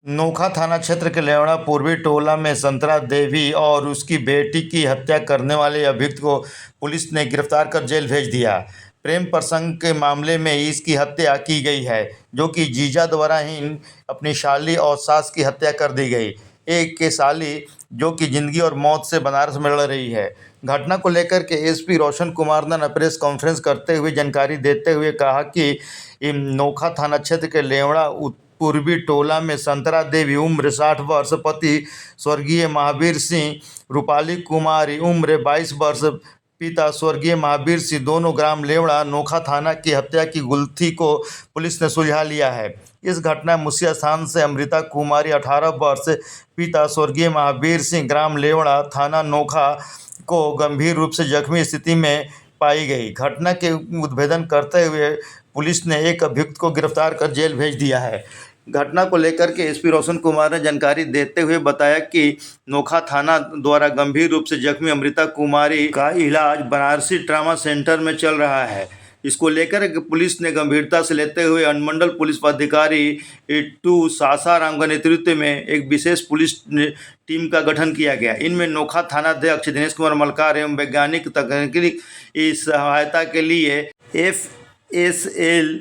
नोखा थाना क्षेत्र के लेवड़ा पूर्वी टोला में संतरा देवी और उसकी बेटी की हत्या करने वाले अभियुक्त को पुलिस ने गिरफ्तार कर जेल भेज दिया। प्रेम प्रसंग के मामले में इसकी हत्या की गई है, जो कि जीजा द्वारा ही अपनी साली और सास की हत्या कर दी गई। एक के साली जो कि जिंदगी और मौत से बनारस में लड़ रही है। घटना को लेकर के एसपी रोशन कुमार ने प्रेस कॉन्फ्रेंस करते हुए जानकारी देते हुए कहा कि नोखा थाना क्षेत्र के लेवड़ा पूर्वी टोला में संतरा देवी उम्र 60 वर्ष, पति स्वर्गीय महावीर सिंह, रूपाली कुमारी उम्र 22 वर्ष, पिता स्वर्गीय महावीर सिंह, दोनों ग्राम लेवड़ा नोखा थाना की हत्या की गुत्थी को पुलिस ने सुलझा लिया है। इस घटना मुसिया स्थान से अमृता कुमारी 18 वर्ष, पिता स्वर्गीय महावीर सिंह, ग्राम लेवड़ा थाना नोखा को गंभीर रूप से जख्मी स्थिति में पाई गई। घटना के उद्भेदन करते हुए पुलिस ने एक अभियुक्त को गिरफ्तार कर जेल भेज दिया है। घटना को लेकर के एसपी रोशन कुमार ने जानकारी देते हुए बताया कि नोखा थाना द्वारा गंभीर रूप से जख्मी अमृता कुमारी का इलाज बनारसी ट्रामा सेंटर में चल रहा है। इसको लेकर पुलिस ने गंभीरता से लेते हुए अनुमंडल पुलिस पदाधिकारी टू सासाराम के नेतृत्व में एक विशेष पुलिस टीम का गठन किया गया। इनमें नोखा थानाध्यक्ष दिनेश कुमार मलकार एवं वैज्ञानिक तकनीकी सहायता के लिए FSL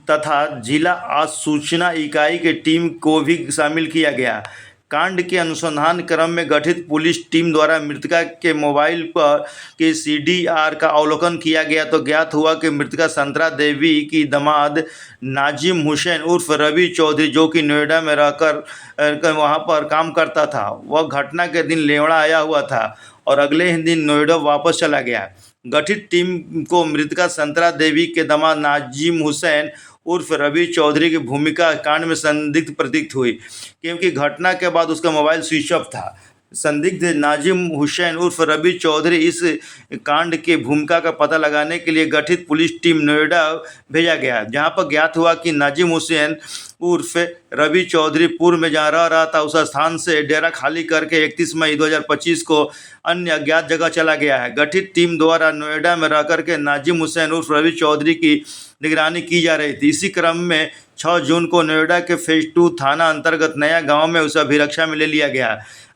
तथा जिला आसूचना इकाई के टीम को भी शामिल किया गया। कांड के अनुसंधान क्रम में गठित पुलिस टीम द्वारा मृतका के मोबाइल पर के CDR का अवलोकन किया गया तो ज्ञात हुआ कि मृतका संतरा देवी की दामाद नाजिम हुसैन उर्फ रवि चौधरी, जो कि नोएडा में रहकर वहां पर काम करता था, वह घटना के दिन लेवड़ा आया हुआ था और अगले ही दिन नोएडा वापस चला गया। गठित टीम को मृतका संतरा देवी के दामाद नाजिम हुसैन उर्फ रवि चौधरी की भूमिका कांड में संदिग्ध प्रतीत हुई, क्योंकि घटना के बाद उसका मोबाइल स्विच ऑफ था। संदिग्ध नाजिम हुसैन उर्फ रवि चौधरी इस कांड की भूमिका का पता लगाने के लिए गठित पुलिस टीम नोएडा भेजा गया, जहां पर ज्ञात हुआ कि नाजिम हुसैन उर्फ रवि चौधरी पूर्व में जहाँ रह रहा था उस स्थान से डेरा खाली करके 31 मई 2025 को अन्य अज्ञात जगह चला गया है। गठित टीम द्वारा नोएडा में रह करके नाजिम हुसैन उर्फ रवि चौधरी की निगरानी की जा रही थी। इसी क्रम में 6 जून को नोएडा के फेज 2 थाना अंतर्गत नया गांव में उसे अभिरक्षा में ले लिया गया।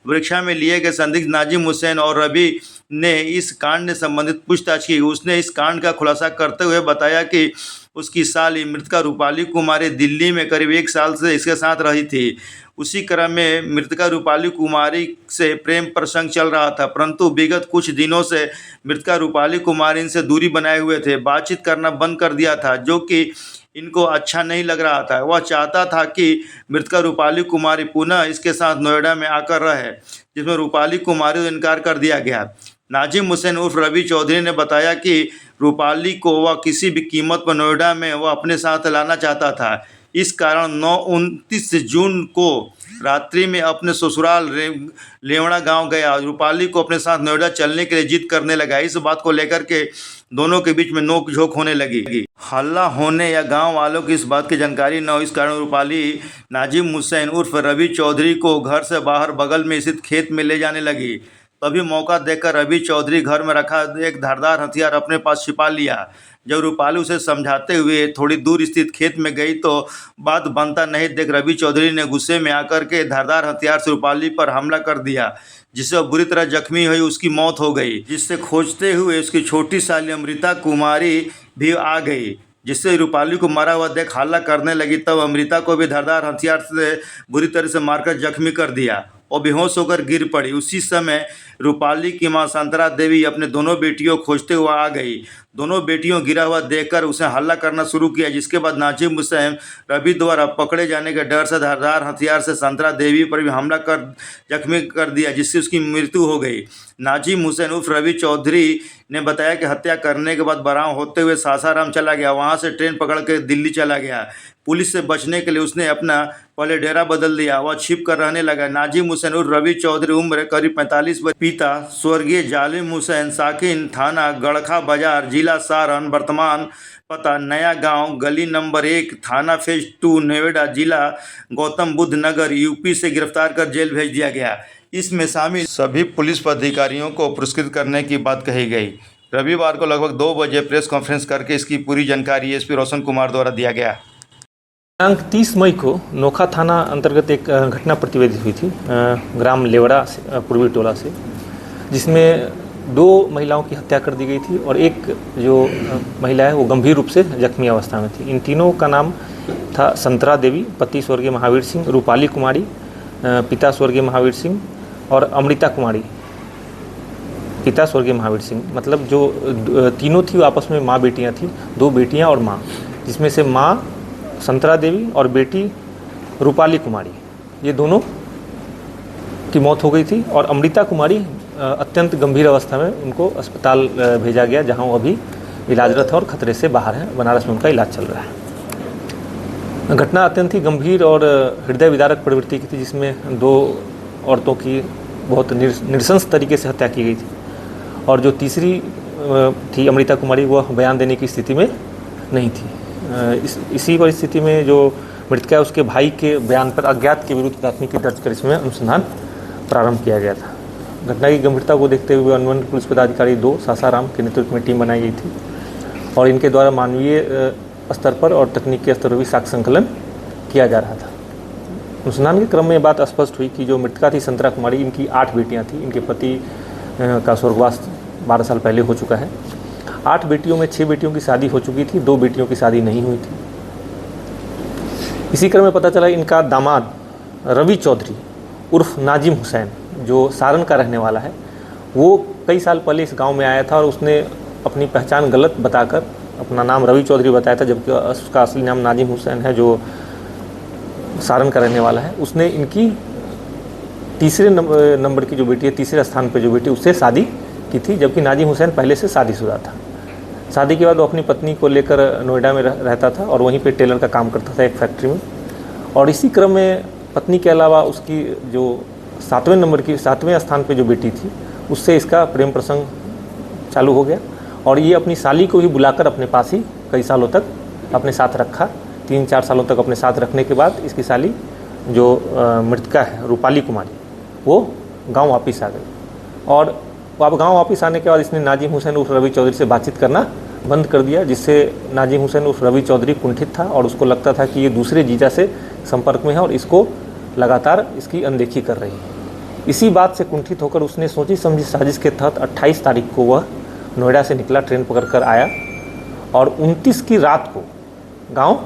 अभिरक्षा में लिए गए संदिग्ध नाजिम हुसैन और रवि ने इस कांड से संबंधित पूछताछ की। उसने इस कांड का खुलासा करते हुए बताया कि उसकी साली मृतका रूपाली कुमारी दिल्ली में करीब 1 साल से इसके साथ रही थी। उसी क्रम में मृतका रूपाली कुमारी से प्रेम प्रसंग चल रहा था, परंतु विगत कुछ दिनों से मृतका रूपाली कुमारी इनसे दूरी बनाए हुए थे, बातचीत करना बंद कर दिया था, जो कि इनको अच्छा नहीं लग रहा था। वह चाहता था कि मृतका रूपाली कुमारी पुनः इसके साथ नोएडा में आकर रहे, जिसमें रूपाली कुमारी को इनकार कर दिया गया। नाजिम हुसैन उर्फ रवि चौधरी ने बताया कि रूपाली को वह किसी भी कीमत पर नोएडा में वह अपने साथ लाना चाहता था। इस कारण 29 जून को रात्रि में अपने ससुराल लेवड़ा गांव गया। रूपाली को अपने साथ नोएडा चलने के लिए जिद करने लगा। इस बात को लेकर के दोनों के बीच में नोक झोंक होने लगी। हल्ला होने या गांव वालों की इस बात की जानकारी न हो, इस कारण रूपाली नाजिम हुसैन उर्फ रवि चौधरी को घर से बाहर बगल में स्थित खेत में ले जाने लगी। तभी मौका देखकर रवि चौधरी घर में रखा एक धारदार हथियार अपने पास छिपा लिया। जब रूपाली उसे समझाते हुए थोड़ी दूर स्थित खेत में गई तो बात बनता नहीं देख रवि चौधरी ने गुस्से में आकर के धारदार हथियार से रूपाली पर हमला कर दिया, जिससे वह बुरी तरह जख्मी हुई। उसकी मौत हो गई, जिससे खोजते हुए उसकी छोटी साली अमृता कुमारी भी आ गई, जिससे रूपाली को मरा हुआ देख हल्ला करने लगी। तब अमृता को भी धारदार हथियार से बुरी तरह से मारकर जख्मी कर दिया और बेहोश होकर गिर पड़ी। उसी समय रूपाली की मां संतरा देवी अपने दोनों बेटियों को खोजते हुए आ गई। दोनों बेटियों गिरा हुआ देखकर उसे हल्ला करना शुरू किया, जिसके बाद नाजिम हुसैन रवि द्वारा पकड़े जाने के डर से धारदार हथियार से संतरा देवी पर भी हमला कर जख्मी कर दिया, जिससे उसकी मृत्यु हो गई। नाजिम हुसैन उर्फ रवि चौधरी ने बताया कि हत्या करने के बाद बराव होते हुए सासाराम चला गया, वहां से ट्रेन पकड़ के दिल्ली चला गया। पुलिस से बचने के लिए उसने अपना पहले डेरा बदल दिया, वह छिप कर रहने लगा। नाजिम हुसैन उर्फ रवि चौधरी उम्र करीब 45 वर्ष, पिता स्वर्गीय जालिम हुसैन, साकिन थाना गड़खा बाजार, जिला सारण, वर्तमान पता नया गांव, गली नंबर 1, थाना फेज 2, नोएडा, जिला गौतम बुद्ध नगर, यूपी से गिरफ्तार कर जेल भेज दिया गया। इसमें शामिल सभी पुलिस पदाधिकारियों को पुरस्कृत करने की बात कही गई। रविवार को लगभग 2 बजे प्रेस कॉन्फ्रेंस करके इसकी पूरी जानकारी एसपी रोशन कुमार द्वारा दिया गया। दिनांक 30 मई को नोखा थाना अंतर्गत एक घटना प्रतिवेदित हुई थी ग्राम लेवड़ा से, पूर्वी टोला से, जिसमें 2 महिलाओं की हत्या कर दी गई थी और एक जो महिला है वो गंभीर रूप से जख्मी अवस्था में थी। इन तीनों का नाम था संतरा देवी, पति स्वर्गीय महावीर सिंह, रूपाली कुमारी, पिता स्वर्गीय महावीर सिंह, और अमृता कुमारी, पिता स्वर्गीय महावीर सिंह। मतलब जो तीनों थी वो आपस में माँ बेटियाँ थी, 2 बेटियाँ और माँ, जिसमें से माँ संतरा देवी और बेटी रूपाली कुमारी, ये दोनों की मौत हो गई थी। और अमृता कुमारी अत्यंत गंभीर अवस्था में उनको अस्पताल भेजा गया, जहां वो अभी इलाजरत है और खतरे से बाहर है। बनारस में उनका इलाज चल रहा है। घटना अत्यंत ही गंभीर और हृदय विदारक प्रवृत्ति की थी, जिसमें 2 औरतों की बहुत नृशंस तरीके से हत्या की गई थी, और जो तीसरी थी अमृता कुमारी, वह बयान देने की स्थिति में नहीं थी। इसी परिस्थिति में जो मृतका है उसके भाई के बयान पर अज्ञात के विरुद्ध प्राथमिकी दर्ज कर इसमें अनुसंधान प्रारंभ किया गया था। घटना की गंभीरता को देखते हुए अनुमंडल पुलिस पदाधिकारी 2 सासाराम के नेतृत्व में टीम बनाई गई थी, और इनके द्वारा मानवीय स्तर पर और तकनीकी स्तर पर भी साक्ष्य संकलन किया जा रहा था। अनुसंधान के क्रम में बात स्पष्ट हुई कि जो मृतका थी संतरा कुमारी, इनकी 8 बेटियाँ थीं। इनके पति का स्वर्गवास 12 साल पहले हो चुका है। 8 बेटियों में 6 बेटियों की शादी हो चुकी थी, 2 बेटियों की शादी नहीं हुई थी। इसी क्रम में पता चला इनका दामाद रवि चौधरी उर्फ नाजिम हुसैन, जो सारण का रहने वाला है, वो कई साल पहले इस गांव में आया था और उसने अपनी पहचान गलत बताकर अपना नाम रवि चौधरी बताया था, जबकि उसका असली नाम नाजिम हुसैन है, जो सारण का रहने वाला है। उसने इनकी तीसरे नंबर की जो बेटी है, तीसरे स्थान पर जो बेटी, उससे शादी की थी, जबकि नाजिम हुसैन पहले से शादीशुदा था। शादी के बाद वो अपनी पत्नी को लेकर नोएडा में रहता था और वहीं पे टेलर का काम करता था एक फैक्ट्री में। और इसी क्रम में पत्नी के अलावा उसकी जो 7वें स्थान पे जो बेटी थी, उससे इसका प्रेम प्रसंग चालू हो गया, और ये अपनी साली को भी बुलाकर अपने पास ही कई सालों तक अपने साथ रखा। 3-4 सालों तक अपने साथ रखने के बाद इसकी साली जो मृतका है रूपाली कुमारी, वो गाँव वापस आ गई। और अब गांव वापस आने के बाद इसने नाजिम हुसैन उर्फ रवि चौधरी से बातचीत करना बंद कर दिया, जिससे नाजिम हुसैन उर्फ रवि चौधरी कुंठित था और उसको लगता था कि ये दूसरे जीजा से संपर्क में है और इसको लगातार इसकी अनदेखी कर रही है। इसी बात से कुंठित होकर उसने सोची समझी साजिश के तहत 28 तारीख को वह नोएडा से निकला, ट्रेन पकड़कर आया, और 29 की रात को गाँव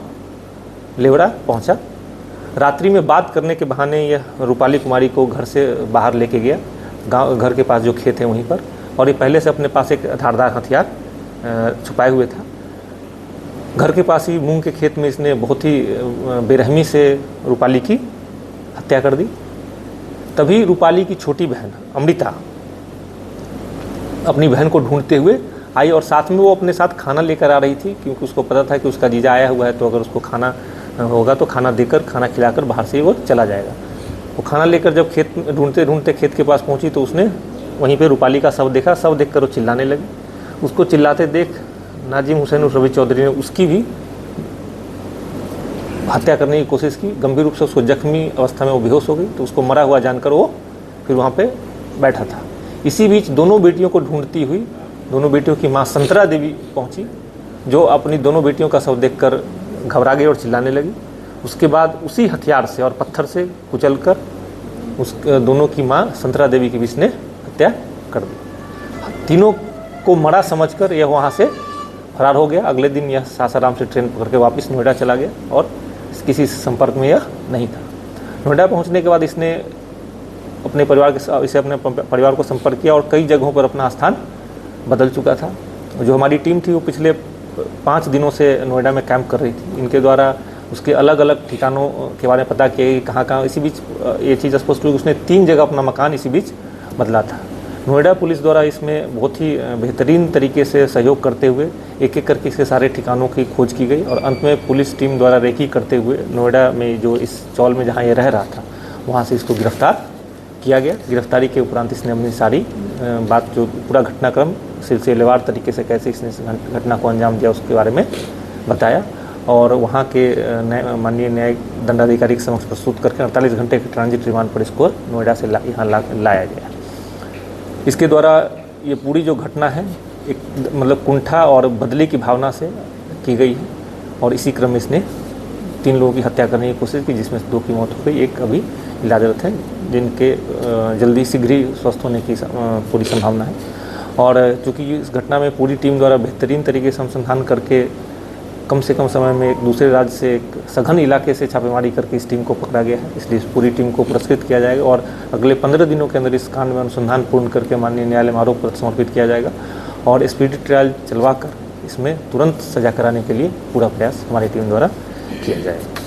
लेवड़ा पहुँचा। रात्रि में बात करने के बहाने यह रूपाली कुमारी को घर से बाहर लेके गया, घर के पास जो खेत है वहीं पर, और ये पहले से अपने पास एक धारदार हथियार छुपाए हुए था। घर के पास ही मूंग के खेत में इसने बहुत ही बेरहमी से रूपाली की हत्या कर दी। तभी रूपाली की छोटी बहन अमृता अपनी बहन को ढूंढते हुए आई, और साथ में वो अपने साथ खाना लेकर आ रही थी, क्योंकि उसको पता था कि उसका जीजा आया हुआ है, तो अगर उसको खाना होगा तो खाना देकर, खाना खिलाकर बाहर से वो चला जाएगा। वो खाना लेकर जब खेत ढूंढते ढूंढते खेत के पास पहुंची तो उसने वहीं पे रूपाली का शव देखा। शव देखकर वो चिल्लाने लगी। उसको चिल्लाते देख नाजिम हुसैन और रवि चौधरी ने उसकी भी हत्या करने की कोशिश की। गंभीर रूप से उसको जख्मी अवस्था में वो बेहोश हो गई, तो उसको मरा हुआ जानकर वो फिर वहाँ पे बैठा था। इसी बीच दोनों बेटियों को ढूंढती हुई दोनों बेटियों की माँ संतरा देवी पहुँची, जो अपनी दोनों बेटियों का शव देखकर घबरा गई और चिल्लाने लगी। उसके बाद उसी हथियार से और पत्थर से कुचलकर उस दोनों की माँ संतरा देवी की भी इसने हत्या कर दी। तीनों को मरा समझकर यह वहाँ से फरार हो गया। अगले दिन यह सासाराम से ट्रेन पकड़ के वापस नोएडा चला गया और किसी संपर्क में यह नहीं था। नोएडा पहुँचने के बाद इसने अपने परिवार को संपर्क किया और कई जगहों पर अपना स्थान बदल चुका था। जो हमारी टीम थी वो पिछले 5 दिनों से नोएडा में कैंप कर रही थी। इनके द्वारा उसके अलग अलग ठिकानों के बारे में पता किया कि कहाँ इसी बीच ये चीज़ स्पष्ट हुई, उसने 3 जगह अपना मकान इसी बीच बदला था। नोएडा पुलिस द्वारा इसमें बहुत ही बेहतरीन तरीके से सहयोग करते हुए एक एक करके इसके सारे ठिकानों की खोज की गई, और अंत में पुलिस टीम द्वारा रेकी करते हुए नोएडा में जो इस चौल में जहाँ ये रह रहा था वहाँ से इसको गिरफ्तार किया गया। गिरफ्तारी के उपरांत इसने अपनी सारी बात, जो पूरा घटनाक्रम सिलसिलेवार तरीके से कैसे इसने घटना को अंजाम दिया उसके बारे में बताया, और वहाँ के माननीय न्यायिक दंडाधिकारी के समक्ष प्रस्तुत करके 48 घंटे के ट्रांजिट रिमांड पर इसको नोएडा से यहाँ लाया गया। इसके द्वारा ये पूरी जो घटना है एक मतलब कुंठा और बदले की भावना से की गई है, और इसी क्रम में इसने 3 लोगों की हत्या करने की कोशिश की, जिसमें 2 की मौत हो गई, एक अभी इलाजरत है, जिनके जल्दी शीघ्र ही स्वस्थ होने की पूरी संभावना है। और चूँकि इस घटना में पूरी टीम द्वारा बेहतरीन तरीके से अनुसंधान करके कम से कम समय में एक दूसरे राज्य से एक सघन इलाके से छापेमारी करके इस टीम को पकड़ा गया है, इसलिए इस पूरी टीम को पुरस्कृत किया जाएगा और अगले 15 दिनों के अंदर इस कांड में अनुसंधान पूर्ण करके माननीय न्यायालय में आरोप पत्र समर्पित किया जाएगा और स्पीडी ट्रायल चलवा कर इसमें तुरंत सजा कराने के लिए पूरा प्रयास हमारी टीम द्वारा किया जाएगा।